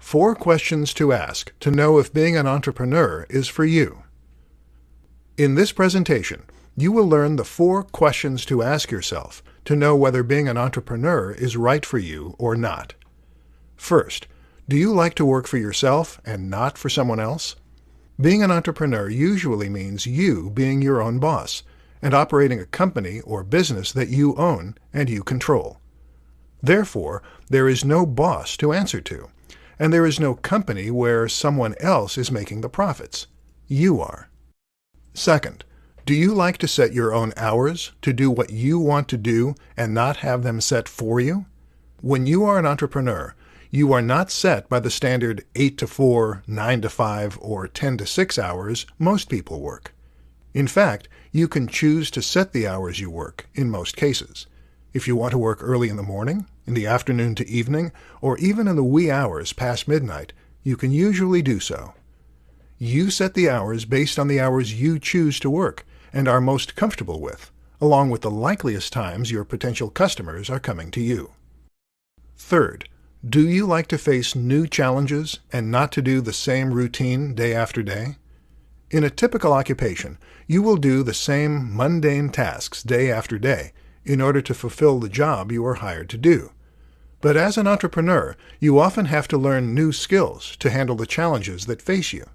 4 questions to ask to know if being an entrepreneur is for you. In this presentation, you will learn the 4 questions to ask yourself to know whether being an entrepreneur is right for you or not. First, do you like to work for yourself and not for someone else? Being an entrepreneur usually means you being your own boss and operating a company or business that you own and you control. Therefore, there is no boss to answer to, and there is no company where someone else is making the profits. You are. Second, do you like to set your own hours to do what you want to do and not have them set for you? When you are an entrepreneur, you are not set by the standard 8 to 4, 9 to 5, or 10 to 6 hours most people work. In fact, you can choose to set the hours you work in most cases. If you want to work early in the morning, in the afternoon to evening, or even in the wee hours past midnight, you can usually do so. You set the hours based on the hours you choose to work and are most comfortable with, along with the likeliest times your potential customers are coming to you. Third, do you like to face new challenges and not to do the same routine day after day? In a typical occupation, you will do the same mundane tasks day after day in order to fulfill the job you are hired to do. But as an entrepreneur, you often have to learn new skills to handle the challenges that face you.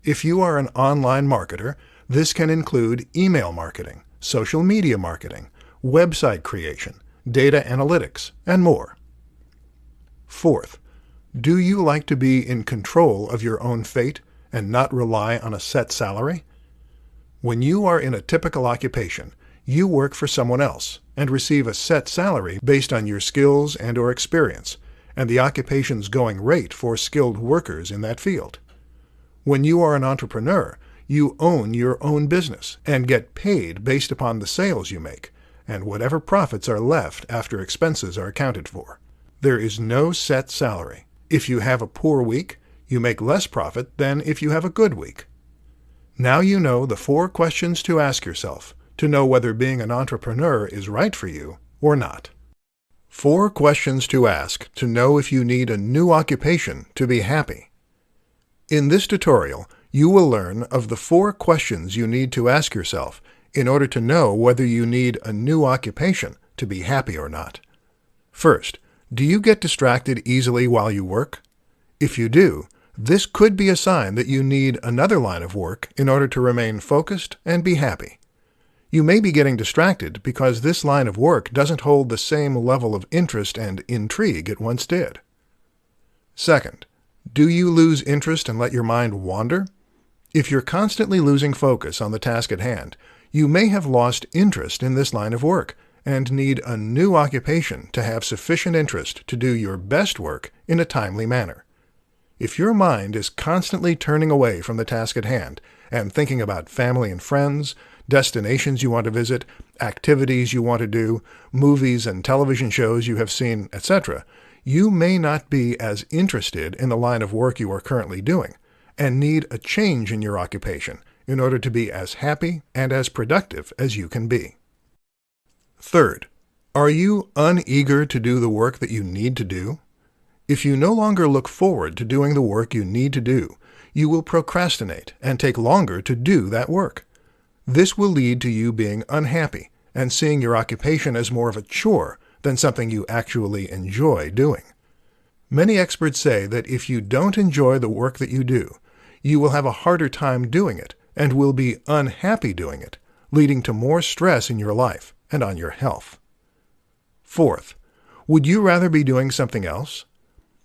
If you are an online marketer, this can include email marketing, social media marketing, website creation, data analytics, and more. Fourth, do you like to be in control of your own fate and not rely on a set salary? When you are in a typical occupation, you work for someone else and receive a set salary based on your skills and/or experience, and the occupation's going rate for skilled workers in that field. When you are an entrepreneur, you own your own business and get paid based upon the sales you make, and whatever profits are left after expenses are accounted for. There is no set salary. If you have a poor week, you make less profit than if you have a good week. Now you know the 4 questions to ask yourself to know whether being an entrepreneur is right for you or not. 4 questions to ask to know if you need a new occupation to be happy. In this tutorial, you will learn of the 4 questions you need to ask yourself in order to know whether you need a new occupation to be happy or not. First, do you get distracted easily while you work? If you do, this could be a sign that you need another line of work in order to remain focused and be happy. You may be getting distracted because this line of work doesn't hold the same level of interest and intrigue it once did. Second, do you lose interest and let your mind wander? If you're constantly losing focus on the task at hand, you may have lost interest in this line of work and need a new occupation to have sufficient interest to do your best work in a timely manner. If your mind is constantly turning away from the task at hand and thinking about family and friends, destinations you want to visit, activities you want to do, movies and television shows you have seen, etc., you may not be as interested in the line of work you are currently doing and need a change in your occupation in order to be as happy and as productive as you can be. Third, are you uneager to do the work that you need to do? If you no longer look forward to doing the work you need to do, you will procrastinate and take longer to do that work. This will lead to you being unhappy and seeing your occupation as more of a chore than something you actually enjoy doing. Many experts say that if you don't enjoy the work that you do, you will have a harder time doing it and will be unhappy doing it, leading to more stress in your life and on your health. Fourth, would you rather be doing something else?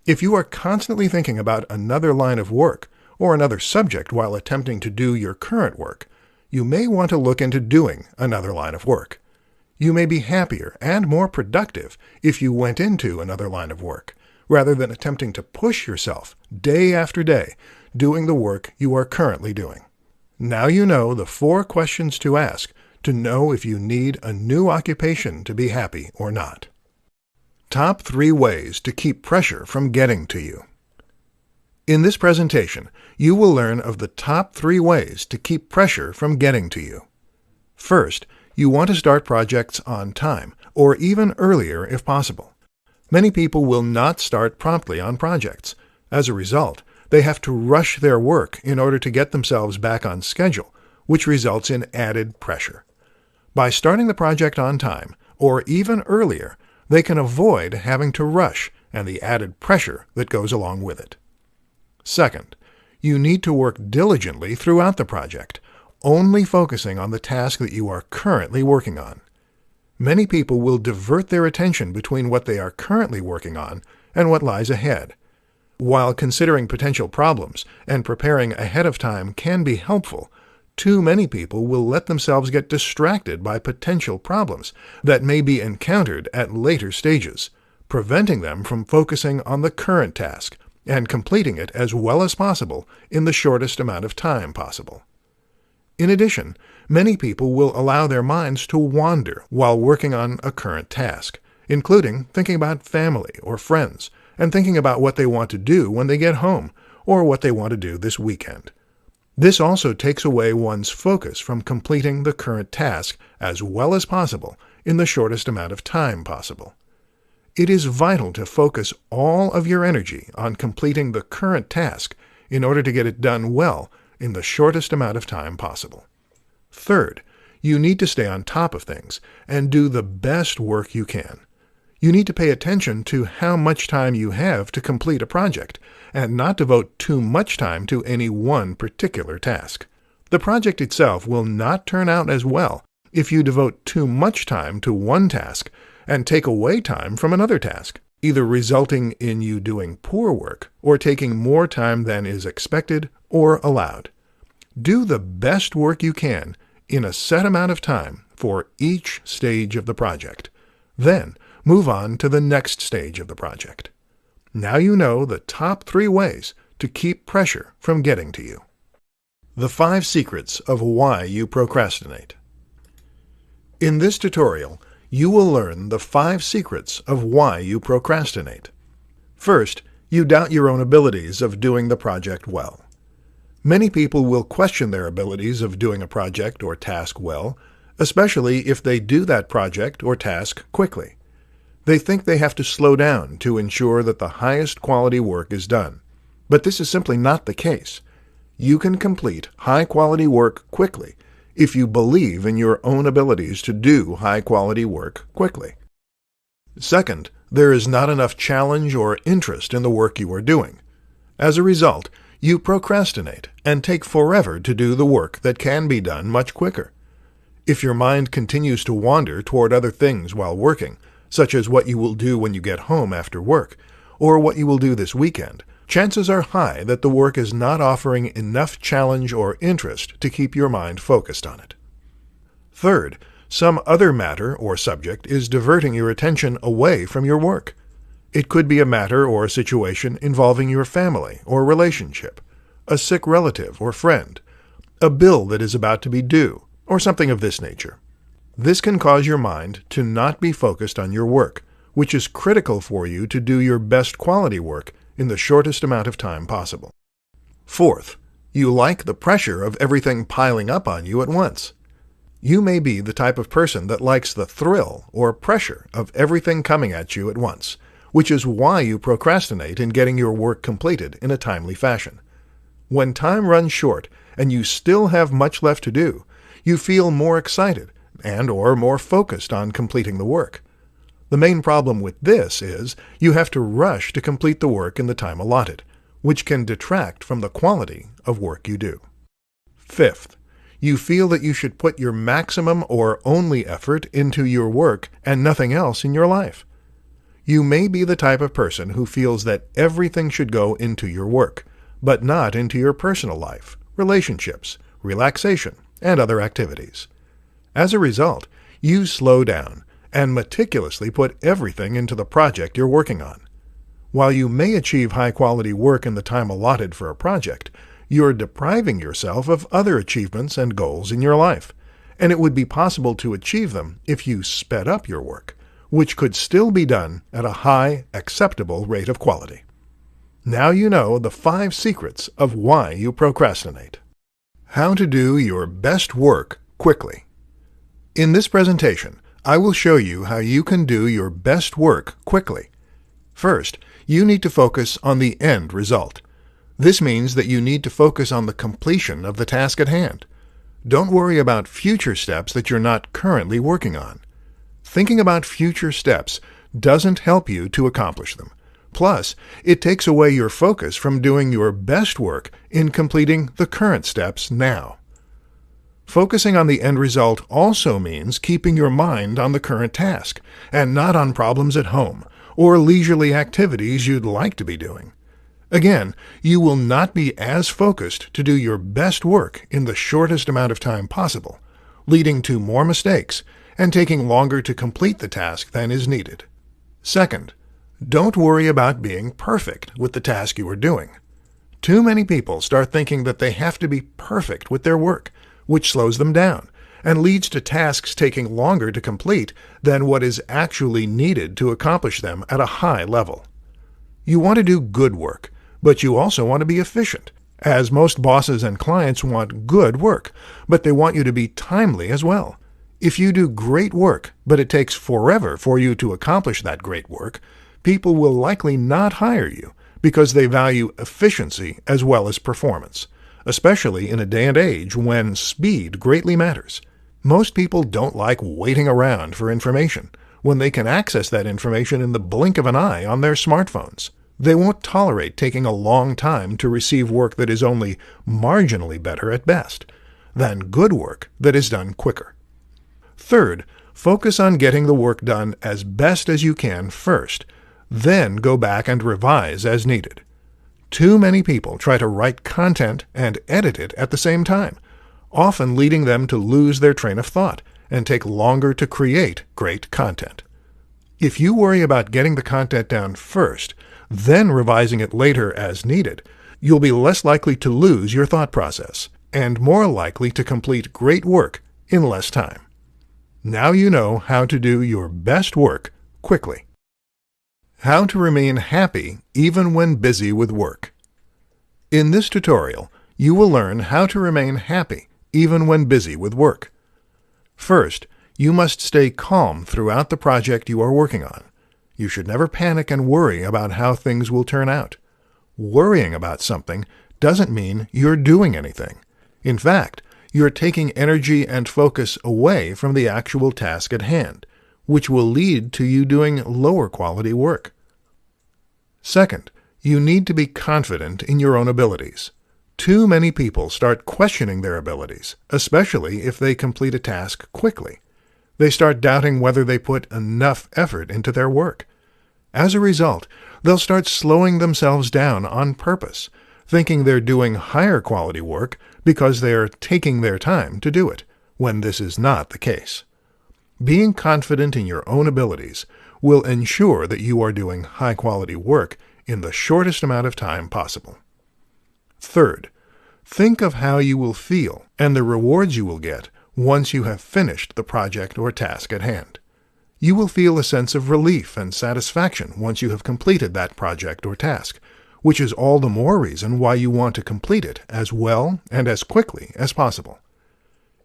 If you are constantly thinking about another line of work or another subject while attempting to do your current work, you may want to look into doing another line of work. You may be happier and more productive if you went into another line of work, rather than attempting to push yourself day after day doing the work you are currently doing. Now you know the 4 questions to ask to know if you need a new occupation to be happy or not. Top 3 ways to keep pressure from getting to you. In this presentation, you will learn of the top 3 ways to keep pressure from getting to you. First, you want to start projects on time, or even earlier if possible. Many people will not start promptly on projects. As a result, they have to rush their work in order to get themselves back on schedule, which results in added pressure. By starting the project on time, or even earlier, they can avoid having to rush and the added pressure that goes along with it. Second, you need to work diligently throughout the project, only focusing on the task that you are currently working on. Many people will divert their attention between what they are currently working on and what lies ahead. While considering potential problems and preparing ahead of time can be helpful, too many people will let themselves get distracted by potential problems that may be encountered at later stages, preventing them from focusing on the current task and completing it as well as possible in the shortest amount of time possible. In addition, many people will allow their minds to wander while working on a current task, including thinking about family or friends and thinking about what they want to do when they get home or what they want to do this weekend. This also takes away one's focus from completing the current task as well as possible in the shortest amount of time possible. It is vital to focus all of your energy on completing the current task in order to get it done well in the shortest amount of time possible. Third, you need to stay on top of things and do the best work you can. You need to pay attention to how much time you have to complete a project and not devote too much time to any one particular task. The project itself will not turn out as well if you devote too much time to one task and take away time from another task, either resulting in you doing poor work or taking more time than is expected or allowed. Do the best work you can in a set amount of time for each stage of the project. Then, move on to the next stage of the project. Now you know the top 3 ways to keep pressure from getting to you. The 5 secrets of why you procrastinate. In this tutorial, you will learn the 5 secrets of why you procrastinate. First, you doubt your own abilities of doing the project well. Many people will question their abilities of doing a project or task well, especially if they do that project or task quickly. They think they have to slow down to ensure that the highest quality work is done. But this is simply not the case. You can complete high-quality work quickly if you believe in your own abilities to do high-quality work quickly. Second, there is not enough challenge or interest in the work you are doing. As a result, you procrastinate and take forever to do the work that can be done much quicker. If your mind continues to wander toward other things while working, such as what you will do when you get home after work, or what you will do this weekend, chances are high that the work is not offering enough challenge or interest to keep your mind focused on it. Third, some other matter or subject is diverting your attention away from your work. It could be a matter or a situation involving your family or relationship, a sick relative or friend, a bill that is about to be due, or something of this nature. This can cause your mind to not be focused on your work, which is critical for you to do your best quality work in the shortest amount of time possible. Fourth, you like the pressure of everything piling up on you at once. You may be the type of person that likes the thrill or pressure of everything coming at you at once, which is why you procrastinate in getting your work completed in a timely fashion. When time runs short and you still have much left to do, you feel more excited and/or more focused on completing the work. The main problem with this is you have to rush to complete the work in the time allotted, which can detract from the quality of work you do. Fifth, you feel that you should put your maximum or only effort into your work and nothing else in your life. You may be the type of person who feels that everything should go into your work, but not into your personal life, relationships, relaxation, and other activities. As a result, you slow down and meticulously put everything into the project you're working on. While you may achieve high-quality work in the time allotted for a project, you're depriving yourself of other achievements and goals in your life, and it would be possible to achieve them if you sped up your work, which could still be done at a high, acceptable rate of quality. Now you know the 5 secrets of why you procrastinate. How to do your best work quickly. In this presentation, I will show you how you can do your best work quickly. First, you need to focus on the end result. This means that you need to focus on the completion of the task at hand. Don't worry about future steps that you're not currently working on. Thinking about future steps doesn't help you to accomplish them. Plus, it takes away your focus from doing your best work in completing the current steps now. Focusing on the end result also means keeping your mind on the current task, and not on problems at home or leisurely activities you'd like to be doing. Again, you will not be as focused to do your best work in the shortest amount of time possible, leading to more mistakes and taking longer to complete the task than is needed. Second, don't worry about being perfect with the task you are doing. Too many people start thinking that they have to be perfect with their work, which slows them down and leads to tasks taking longer to complete than what is actually needed to accomplish them at a high level. You want to do good work, but you also want to be efficient, as most bosses and clients want good work, but they want you to be timely as well. If you do great work, but it takes forever for you to accomplish that great work, people will likely not hire you because they value efficiency as well as performance, especially in a day and age when speed greatly matters. Most people don't like waiting around for information when they can access that information in the blink of an eye on their smartphones. They won't tolerate taking a long time to receive work that is only marginally better at best than good work that is done quicker. Third, focus on getting the work done as best as you can first, then go back and revise as needed. Too many people try to write content and edit it at the same time, often leading them to lose their train of thought and take longer to create great content. If you worry about getting the content down first, then revising it later as needed, you'll be less likely to lose your thought process and more likely to complete great work in less time. Now you know how to do your best work quickly. How to remain happy even when busy with work. In this tutorial, you will learn how to remain happy even when busy with work. First, you must stay calm throughout the project you are working on. You should never panic and worry about how things will turn out. Worrying about something doesn't mean you're doing anything. In fact, you're taking energy and focus away from the actual task at hand, which will lead to you doing lower quality work. Second, you need to be confident in your own abilities. Too many people start questioning their abilities, especially if they complete a task quickly. They start doubting whether they put enough effort into their work. As a result, they'll start slowing themselves down on purpose, thinking they're doing higher quality work because they're taking their time to do it, when this is not the case. Being confident in your own abilities will ensure that you are doing high-quality work in the shortest amount of time possible. Third, think of how you will feel and the rewards you will get once you have finished the project or task at hand. You will feel a sense of relief and satisfaction once you have completed that project or task, which is all the more reason why you want to complete it as well and as quickly as possible.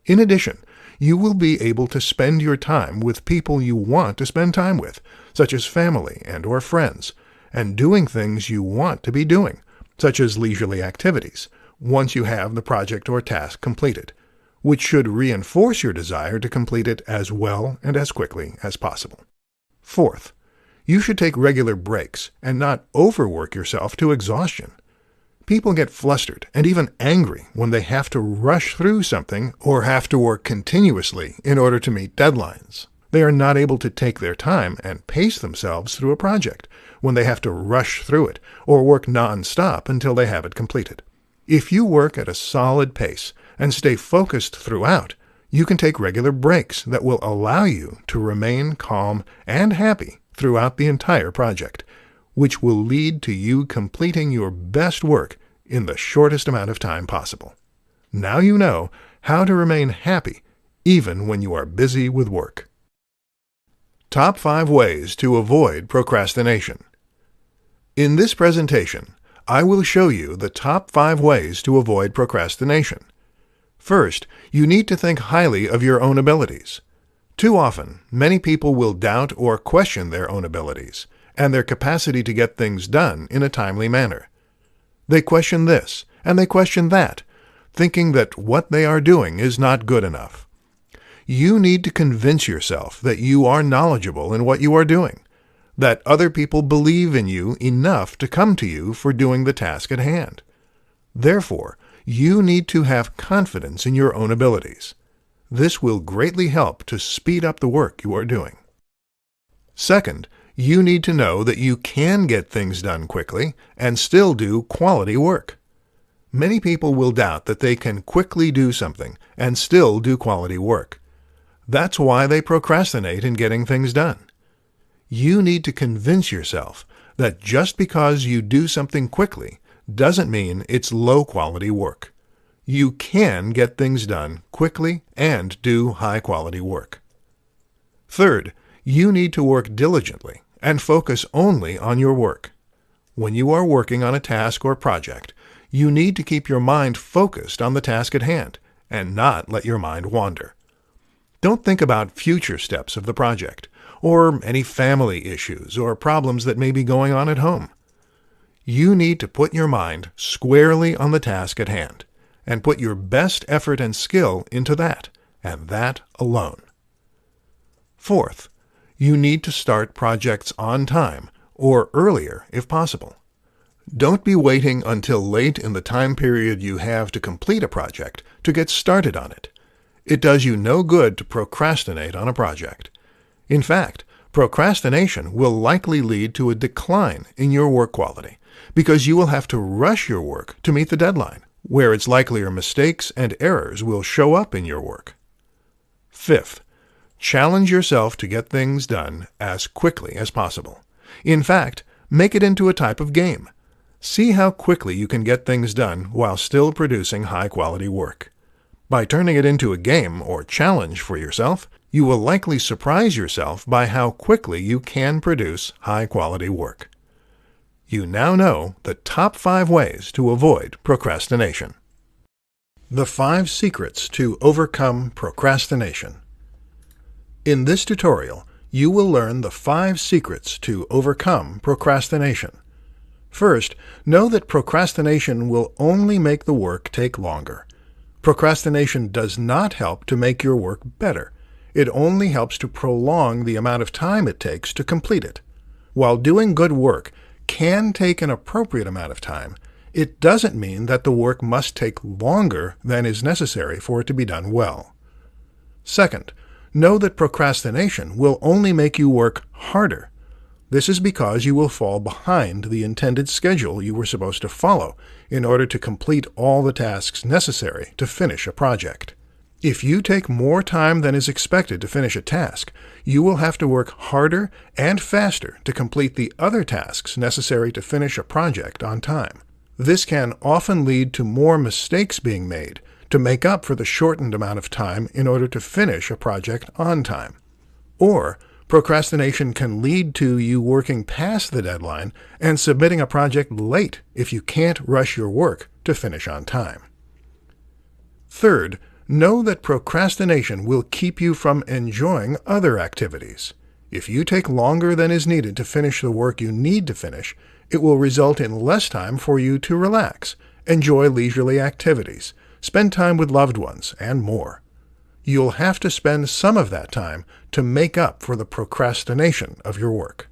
In addition, you will be able to spend your time with people you want to spend time with, such as family and/or friends, and doing things you want to be doing, such as leisurely activities, once you have the project or task completed, which should reinforce your desire to complete it as well and as quickly as possible. Fourth, you should take regular breaks and not overwork yourself to exhaustion. People get flustered and even angry when they have to rush through something or have to work continuously in order to meet deadlines. They are not able to take their time and pace themselves through a project when they have to rush through it or work non-stop until they have it completed. If you work at a solid pace and stay focused throughout, you can take regular breaks that will allow you to remain calm and happy throughout the entire project, which will lead to you completing your best work in the shortest amount of time possible. Now you know how to remain happy even when you are busy with work. Top 5 ways to avoid procrastination. In this presentation, I will show you the top 5 ways to avoid procrastination. First, you need to think highly of your own abilities. Too often, many people will doubt or question their own abilities, and their capacity to get things done in a timely manner. They question this, and they question that, thinking that what they are doing is not good enough. You need to convince yourself that you are knowledgeable in what you are doing, that other people believe in you enough to come to you for doing the task at hand. Therefore, you need to have confidence in your own abilities. This will greatly help to speed up the work you are doing. Second, you need to know that you can get things done quickly and still do quality work. Many people will doubt that they can quickly do something and still do quality work. That's why they procrastinate in getting things done. You need to convince yourself that just because you do something quickly doesn't mean it's low-quality work. You can get things done quickly and do high-quality work. Third, you need to work diligently and focus only on your work. When you are working on a task or project, you need to keep your mind focused on the task at hand and not let your mind wander. Don't think about future steps of the project, or any family issues or problems that may be going on at home. You need to put your mind squarely on the task at hand, and put your best effort and skill into that, and that alone. Fourth, you need to start projects on time, or earlier if possible. Don't be waiting until late in the time period you have to complete a project to get started on it. It does you no good to procrastinate on a project. In fact, procrastination will likely lead to a decline in your work quality, because you will have to rush your work to meet the deadline, where it's likelier mistakes and errors will show up in your work. Fifth, challenge yourself to get things done as quickly as possible. In fact, make it into a type of game. See how quickly you can get things done while still producing high-quality work. By turning it into a game or challenge for yourself, you will likely surprise yourself by how quickly you can produce high-quality work. You now know the top 5 ways to avoid procrastination. The 5 secrets to overcome procrastination. In this tutorial, you will learn the 5 secrets to overcome procrastination. First, know that procrastination will only make the work take longer. Procrastination does not help to make your work better. It only helps to prolong the amount of time it takes to complete it. While doing good work can take an appropriate amount of time, it doesn't mean that the work must take longer than is necessary for it to be done well. Second, know that procrastination will only make you work harder. This is because you will fall behind the intended schedule you were supposed to follow in order to complete all the tasks necessary to finish a project. If you take more time than is expected to finish a task, you will have to work harder and faster to complete the other tasks necessary to finish a project on time. This can often lead to more mistakes being made to make up for the shortened amount of time in order to finish a project on time. Or, procrastination can lead to you working past the deadline and submitting a project late if you can't rush your work to finish on time. Third, know that procrastination will keep you from enjoying other activities. If you take longer than is needed to finish the work you need to finish, it will result in less time for you to relax, enjoy leisurely activities, spend time with loved ones, and more. You'll have to spend some of that time to make up for the procrastination of your work.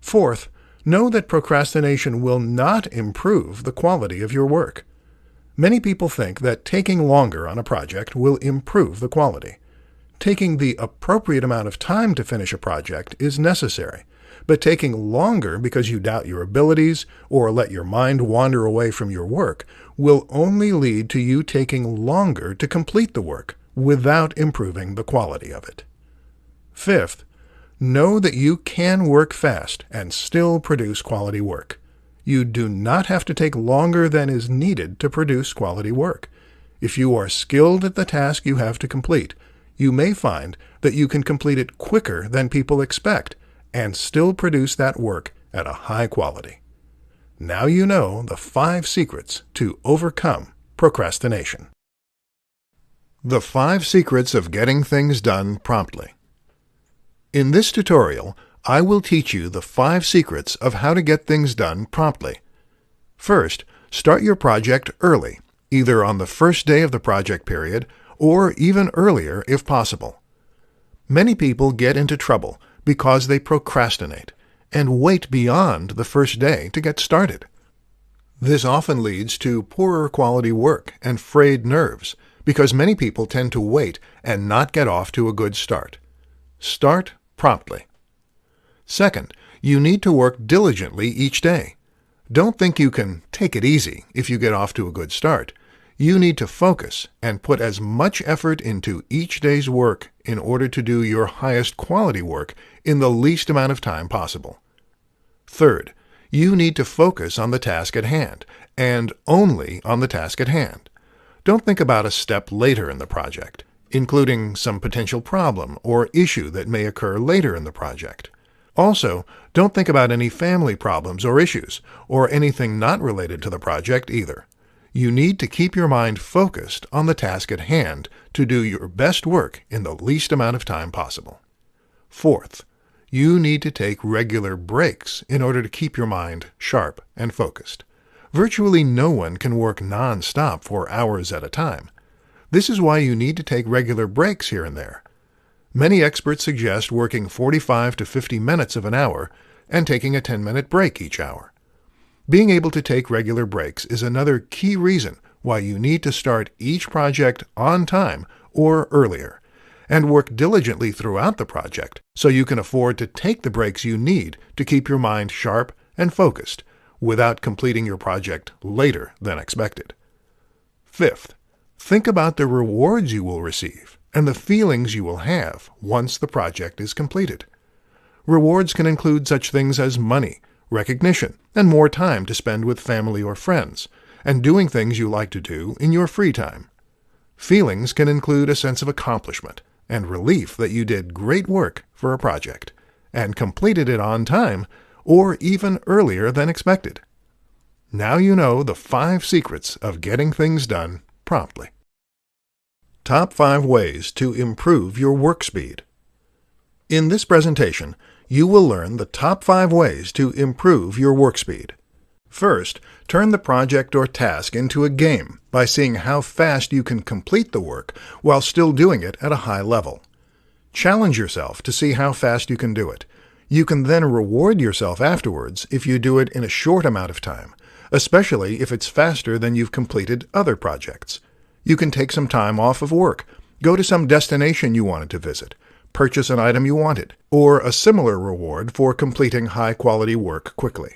Fourth, know that procrastination will not improve the quality of your work. Many people think that taking longer on a project will improve the quality. Taking the appropriate amount of time to finish a project is necessary, but taking longer because you doubt your abilities or let your mind wander away from your work will only lead to you taking longer to complete the work without improving the quality of it. Fifth, know that you can work fast and still produce quality work. You do not have to take longer than is needed to produce quality work. If you are skilled at the task you have to complete, you may find that you can complete it quicker than people expect and still produce that work at a high quality. Now you know the 5 secrets to overcome procrastination. The 5 secrets of getting things done promptly. In this tutorial, I will teach you the 5 secrets of how to get things done promptly. First, start your project early, either on the first day of the project period or even earlier if possible. Many people get into trouble because they procrastinate and wait beyond the first day to get started. This often leads to poorer quality work and frayed nerves because many people tend to wait and not get off to a good start. Start promptly. Second, you need to work diligently each day. Don't think you can take it easy if you get off to a good start. You need to focus and put as much effort into each day's work in order to do your highest quality work in the least amount of time possible. Third, you need to focus on the task at hand, and only on the task at hand. Don't think about a step later in the project, including some potential problem or issue that may occur later in the project. Also, don't think about any family problems or issues, or anything not related to the project either. You need to keep your mind focused on the task at hand to do your best work in the least amount of time possible. Fourth, you need to take regular breaks in order to keep your mind sharp and focused. Virtually no one can work non-stop for hours at a time. This is why you need to take regular breaks here and there. Many experts suggest working 45 to 50 minutes of an hour and taking a 10-minute break each hour. Being able to take regular breaks is another key reason why you need to start each project on time or earlier, and work diligently throughout the project so you can afford to take the breaks you need to keep your mind sharp and focused without completing your project later than expected. Fifth, think about the rewards you will receive and the feelings you will have once the project is completed. Rewards can include such things as money, recognition, and more time to spend with family or friends, and doing things you like to do in your free time. Feelings can include a sense of accomplishment and relief that you did great work for a project, and completed it on time or even earlier than expected. Now you know the 5 secrets of getting things done promptly. Top 5 ways to improve your work speed. In this presentation, you will learn the top 5 ways to improve your work speed. First, turn the project or task into a game by seeing how fast you can complete the work while still doing it at a high level. Challenge yourself to see how fast you can do it. You can then reward yourself afterwards if you do it in a short amount of time, especially if it's faster than you've completed other projects. You can take some time off of work, go to some destination you wanted to visit, purchase an item you wanted, or a similar reward for completing high-quality work quickly.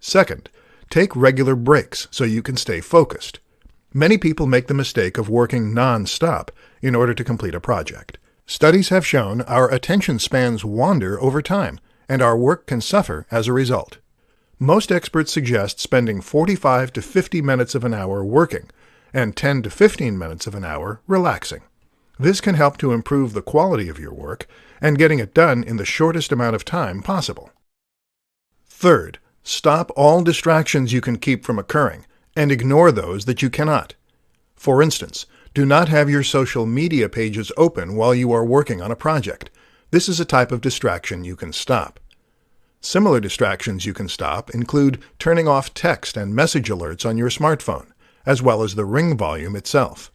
Second, take regular breaks so you can stay focused. Many people make the mistake of working non-stop in order to complete a project. Studies have shown our attention spans wander over time, and our work can suffer as a result. Most experts suggest spending 45 to 50 minutes of an hour working, and 10 to 15 minutes of an hour relaxing. This can help to improve the quality of your work and getting it done in the shortest amount of time possible. Third, stop all distractions you can keep from occurring and ignore those that you cannot. For instance, do not have your social media pages open while you are working on a project. This is a type of distraction you can stop. Similar distractions you can stop include turning off text and message alerts on your smartphone, as well as the ring volume itself.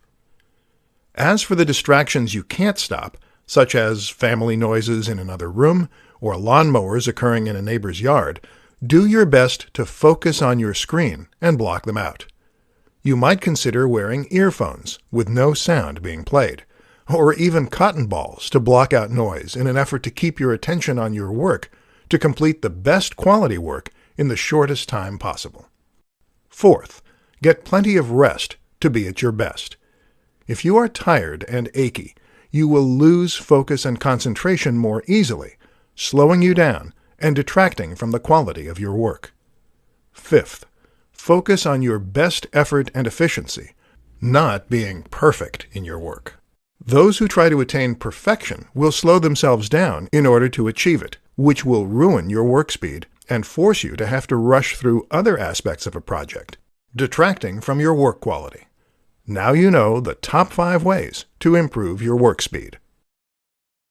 As for the distractions you can't stop, such as family noises in another room or lawnmowers occurring in a neighbor's yard, do your best to focus on your screen and block them out. You might consider wearing earphones with no sound being played, or even cotton balls to block out noise in an effort to keep your attention on your work to complete the best quality work in the shortest time possible. Fourth, get plenty of rest to be at your best. If you are tired and achy, you will lose focus and concentration more easily, slowing you down and detracting from the quality of your work. Fifth, focus on your best effort and efficiency, not being perfect in your work. Those who try to attain perfection will slow themselves down in order to achieve it, which will ruin your work speed and force you to have to rush through other aspects of a project, detracting from your work quality. Now you know the top 5 ways to improve your work speed.